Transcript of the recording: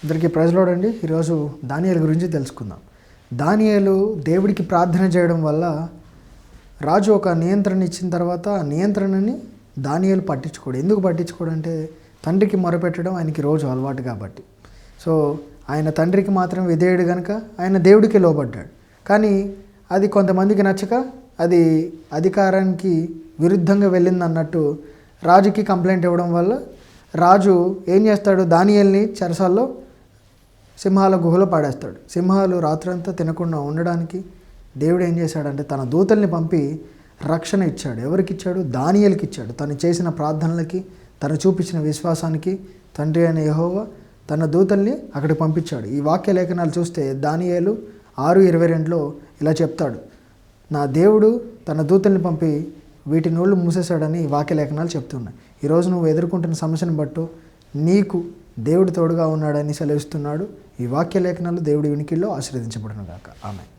అందరికీ praise lord అండి. ఈరోజు దానియేలు గురించి తెలుసుకుందాం. దానియేలు దేవుడికి ప్రార్థన చేయడం వల్ల రాజు ఒక నియంత్రణ ఇచ్చిన తర్వాత ఆ నియంత్రణని దానియేలు పట్టించుకోడు. ఎందుకు పట్టించుకోడు అంటే తండ్రికి మొరపెట్టడం ఆయనకి రోజు అలవాటు కాబట్టి. సో ఆయన తండ్రికి మాత్రం విధేయుడు కనుక ఆయన దేవుడికి లోబడ్డాడు. కానీ అది కొంతమందికి నచ్చక అది అధికారానికి విరుద్ధంగా వెళ్ళింది అన్నట్టు రాజుకి కంప్లైంట్ ఇవ్వడం వల్ల రాజు ఏం చేస్తాడు, దానియేలుని చెరసాల్లో సింహాల గుహలో పాడేస్తాడు. సింహాలు రాత్రంతా తినకుండా ఉండడానికి దేవుడు ఏం చేశాడంటే తన దూతల్ని పంపి రక్షణ ఇచ్చాడు. ఎవరికి ఇచ్చాడు? దానియేలుకి ఇచ్చాడు. తను చేసిన ప్రార్థనలకి, తను చూపించిన విశ్వాసానికి తండ్రి అయిన యెహోవా తన దూతల్ని అక్కడికి పంపించాడు. ఈ వాక్య లేఖనాలు చూస్తే దానియేలు 6:22లో ఇలా చెప్తాడు, నా దేవుడు తన దూతల్ని పంపి వీటి నోళ్ళు మూసేశాడని ఈ వాక్య లేఖనాలు చెప్తున్నాయి. ఈరోజు నువ్వు ఎదుర్కొంటున్న సమస్యను బట్టు నీకు దేవుడు తోడుగా ఉన్నాడని సెలవిస్తున్నాడు. ఈ వాక్య లేఖనాలు దేవుడి వినికిల్లో ఆశీర్వదించబడును గాక. ఆమేన్.